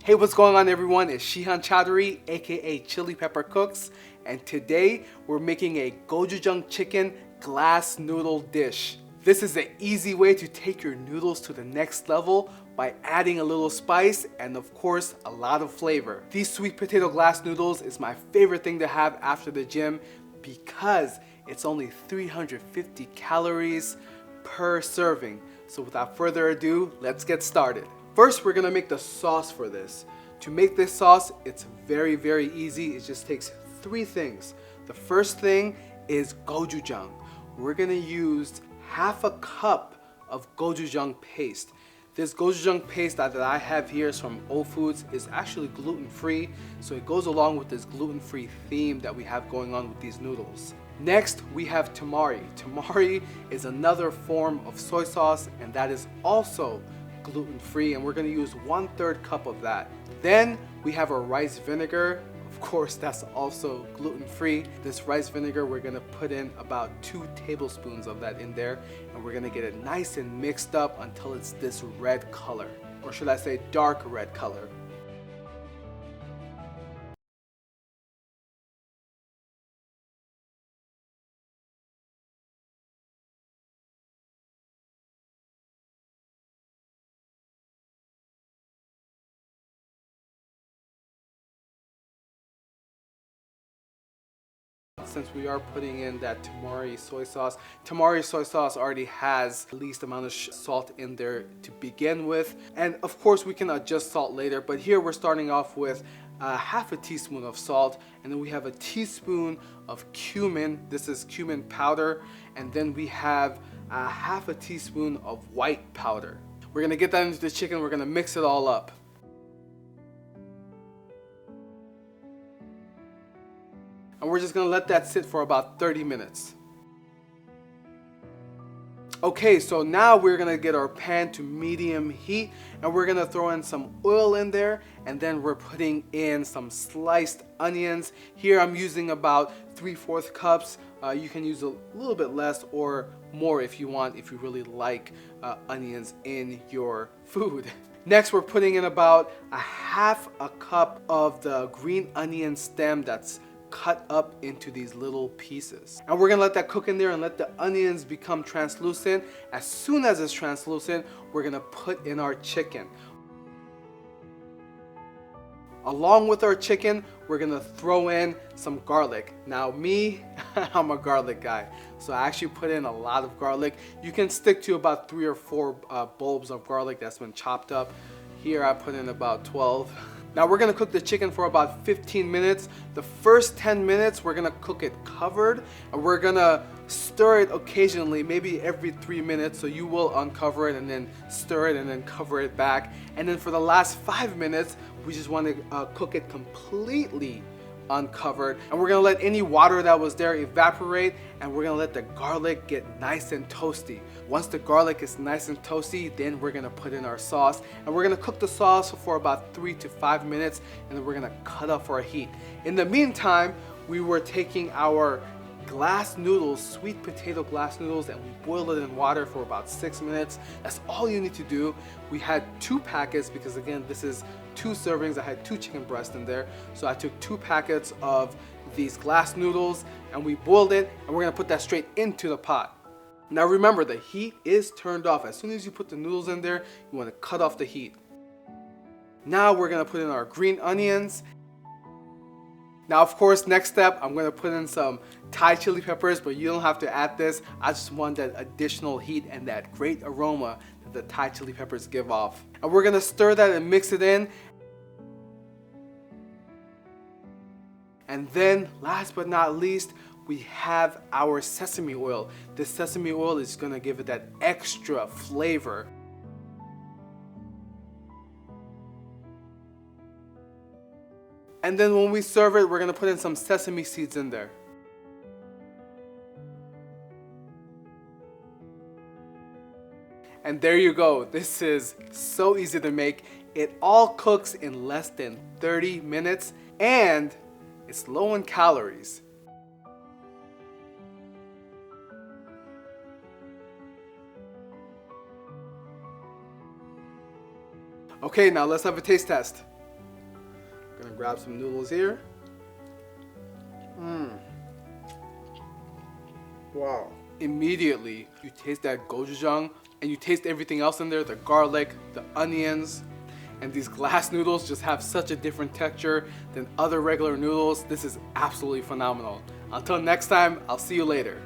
Hey, what's going on everyone? It's Shihan Chowdhury, aka Chili Pepper Cooks, and today we're making a Gochujang chicken glass noodle dish. This is an easy way to take your noodles to the next level by adding a little spice and of course a lot of flavor. These sweet potato glass noodles is my favorite thing to have after the gym because it's only 350 calories per serving. So without further ado, let's get started. First, we're gonna make the sauce for this. To make this sauce, it's very, very easy. It just takes three things. The first thing is gochujang. We're gonna use half a cup of gochujang paste. This gochujang paste that I have here is from Whole Foods, is actually gluten-free, so it goes along with this gluten-free theme that we have going on with these noodles. Next, we have tamari. Tamari is another form of soy sauce, and that is also gluten-free, and we're going to use 1/3 cup of that. Then we have our rice vinegar. Of course, that's also gluten-free. This rice vinegar, we're going to put in about 2 tablespoons of that in there, and we're going to get it nice and mixed up until it's this red color, or should I say dark red color. Since we are putting in that tamari soy sauce already has the least amount of salt in there to begin with, and of course we can adjust salt later, but here we're starting off with half a teaspoon of salt, and then we have a teaspoon of cumin. This is cumin powder, and then we have half a teaspoon of white powder. We're gonna get that into the chicken. We're gonna mix it all up. And we're just gonna let that sit for about 30 minutes. Okay, so now we're gonna get our pan to medium heat, and we're gonna throw in some oil in there, and then we're putting in some sliced onions. Here I'm using about 3/4 cups. You can use a little bit less or more if you want, if you really like onions in your food. Next, we're putting in about a half a cup of the green onion stem that's cut up into these little pieces. And we're gonna let that cook in there and let the onions become translucent. As soon as it's translucent, we're gonna put in our chicken. Along with our chicken, we're gonna throw in some garlic. Now me, I'm a garlic guy, so I actually put in a lot of garlic. You can stick to about 3 or 4 bulbs of garlic that's been chopped up. Here I put in about 12. Now we're gonna cook the chicken for about 15 minutes. The first 10 minutes, we're gonna cook it covered, and we're gonna stir it occasionally, maybe every 3 minutes. So you will uncover it and then stir it and then cover it back. And then for the last 5 minutes, we just wanna cook it completely uncovered, and we're gonna let any water that was there evaporate, and we're gonna let the garlic get nice and toasty. Once the garlic is nice and toasty, then we're gonna put in our sauce, and we're gonna cook the sauce for about 3 to 5 minutes, and then we're gonna cut off our heat. In the meantime, we were taking our glass noodles, sweet potato glass noodles, and we boiled it in water for about 6 minutes. That's all you need to do. We had 2 packets because again, this is 2 servings. I had 2 chicken breasts in there. So I took 2 packets of these glass noodles and we boiled it, and we're gonna put that straight into the pot. Now remember, the heat is turned off. As soon as you put the noodles in there, you wanna cut off the heat. Now we're gonna put in our green onions. Now, of course, next step, I'm gonna put in some Thai chili peppers, but you don't have to add this. I just want that additional heat and that great aroma that the Thai chili peppers give off. And we're gonna stir that and mix it in. And then, last but not least, we have our sesame oil. This sesame oil is gonna give it that extra flavor. And then when we serve it, we're gonna put in some sesame seeds in there. And there you go. This is so easy to make. It all cooks in less than 30 minutes, and it's low in calories. Okay, now let's have a taste test. grab some noodles here. Wow. Immediately, you taste that gochujang, and you taste everything else in there, the garlic, the onions, and these glass noodles just have such a different texture than other regular noodles. This is absolutely phenomenal. Until next time, I'll see you later.